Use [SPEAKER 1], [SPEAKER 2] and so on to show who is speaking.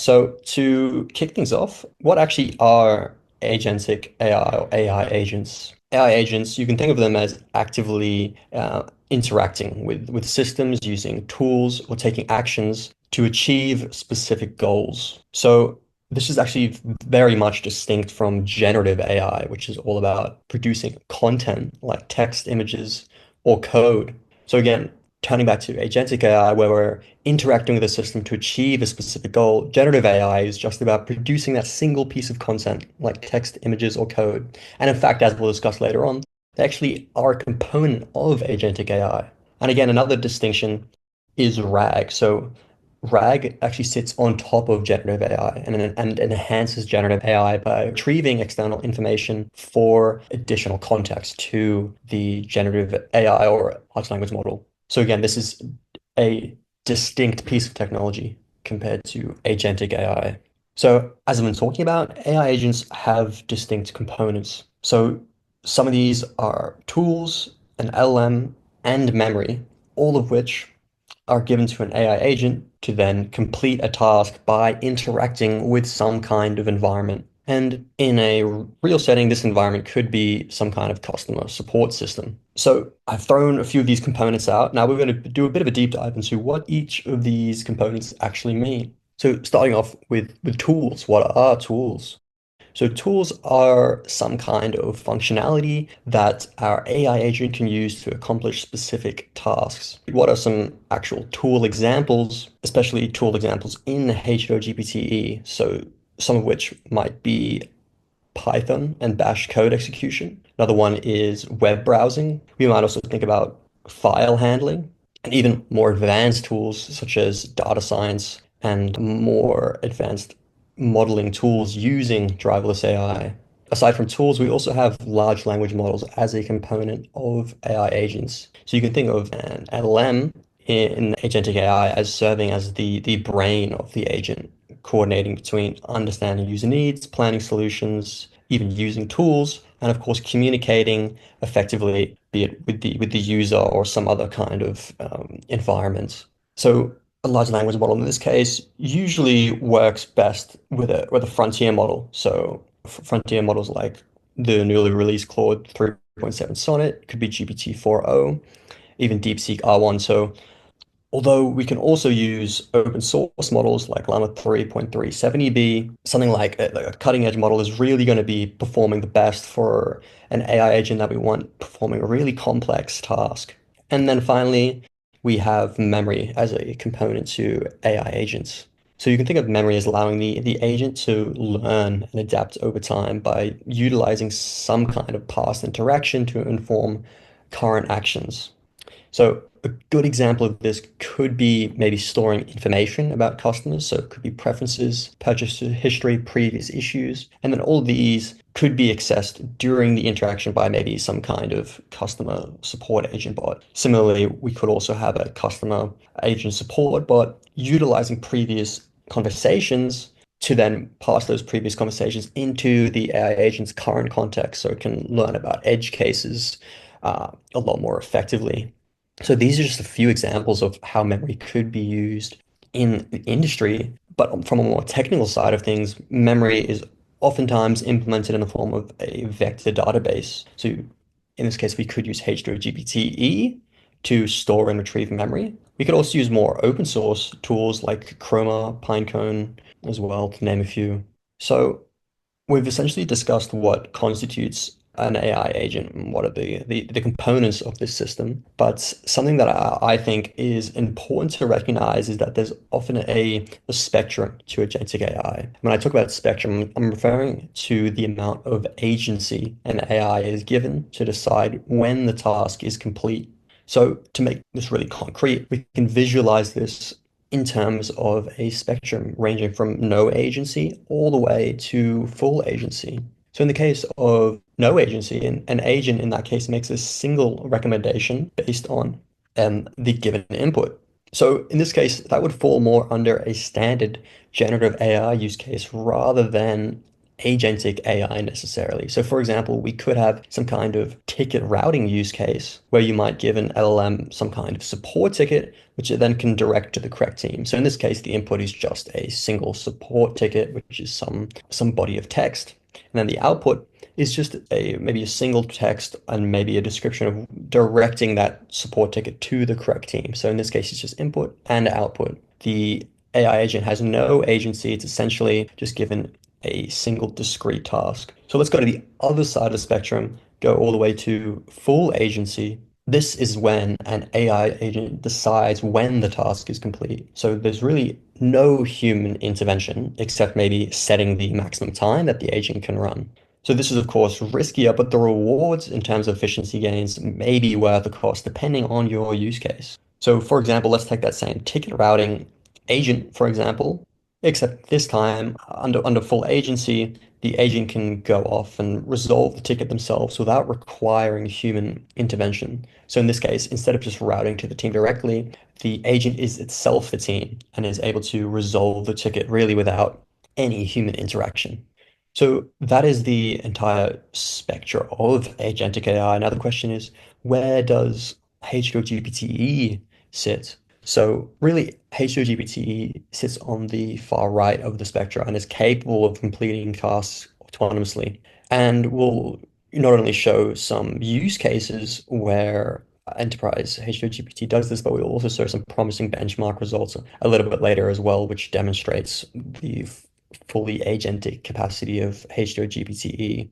[SPEAKER 1] So to kick things off, what actually are agentic AI or AI agents? AI agents, you can think of them as actively interacting with systems, using tools or taking actions to achieve specific goals. So this is actually very much distinct from generative AI, which is all about producing content like text, images, or code. So again, turning back to agentic AI, where we're interacting with a system to achieve a specific goal, generative AI is just about producing that single piece of content, like text, images, or code. And in fact, as we'll discuss later on, they actually are a component of agentic AI. And again, another distinction is RAG. So RAG actually sits on top of generative AI and enhances generative AI by retrieving external information for additional context to the generative AI or large language model. So again, this is a distinct piece of technology compared to agentic AI. So as I've been talking about, AI agents have distinct components. So some of these are tools, an LLM, and memory, all of which are given to an AI agent to then complete a task by interacting with some kind of environment. And in a real setting, this environment could be some kind of customer support system. So I've thrown a few of these components out. Now we're going to do a bit of a deep dive into what each of these components actually mean. So starting off with tools, what are tools? So tools are some kind of functionality that our AI agent can use to accomplish specific tasks. What are some actual tool examples, especially tool examples in H2O GPTe? So some of which might be Python and Bash code execution. Another one is web browsing. We might also think about file handling and even more advanced tools such as data science and more advanced modeling tools using driverless AI. Aside from tools, we also have large language models as a component of AI agents. So you can think of an LLM in agentic AI as serving as the brain of the agent, coordinating between understanding user needs, planning solutions, even using tools, and of course communicating effectively, be it with the user or some other kind of environment. So a large language model in this case usually works best with a frontier model. So frontier models like the newly released Claude 3.7 Sonnet, could be GPT 4o, even DeepSeek R1. So although we can also use open source models like Llama 3.370b, something like a cutting edge model is really going to be performing the best for an AI agent that we want performing a really complex task. And then finally, we have memory as a component to AI agents. So you can think of memory as allowing the agent to learn and adapt over time by utilizing some kind of past interaction to inform current actions. So a good example of this could be maybe storing information about customers. So it could be preferences, purchase history, previous issues, and then all of these could be accessed during the interaction by maybe some kind of customer support agent bot. Similarly, we could also have a customer agent support bot utilizing previous conversations to then pass those previous conversations into the AI agent's current context so it can learn about edge cases a lot more effectively. So these are just a few examples of how memory could be used in the industry. But from a more technical side of things, memory is oftentimes implemented in the form of a vector database. So in this case, we could use H2O GPTe to store and retrieve memory. We could also use more open source tools like Chroma, Pinecone as well, to name a few. So we've essentially discussed what constitutes an AI agent and what are the components of this system. But something that I think is important to recognize is that there's often a spectrum to agentic AI. When I talk about spectrum, I'm referring to the amount of agency an AI is given to decide when the task is complete. So to make this really concrete, we can visualize this in terms of a spectrum ranging from no agency all the way to full agency. So in the case of no agency, an agent in that case makes a single recommendation based on the given input. So in this case, that would fall more under a standard generative AI use case rather than agentic AI necessarily. So for example, we could have some kind of ticket routing use case where you might give an LLM some kind of support ticket, which it then can direct to the correct team. So in this case, the input is just a single support ticket, which is some body of text. And then the output is just a maybe a single text and maybe a description of directing that support ticket to the correct team. So in this case, it's just input and output. The AI agent has no agency. It's essentially just given a single discrete task. So let's go to the other side of the spectrum, go all the way to full agency. This is when an AI agent decides when the task is complete. So there's really no human intervention except maybe setting the maximum time that the agent can run. So this is, of course, riskier, but the rewards in terms of efficiency gains may be worth the cost depending on your use case. So for example, let's take that same ticket routing agent, for example, except this time under full agency, the agent can go off and resolve the ticket themselves without requiring human intervention. So in this case, instead of just routing to the team directly, the agent is itself the team and is able to resolve the ticket really without any human interaction. So that is the entire spectrum of agentic AI. Now the question is, where does H2O GPTe sit? So really, H2O GPTe sits on the far right of the spectrum and is capable of completing tasks autonomously and will not only show some use cases where enterprise H2O GPT does this, but we'll also show some promising benchmark results a little bit later as well, which demonstrates the fully agentic capacity of H2O GPTe.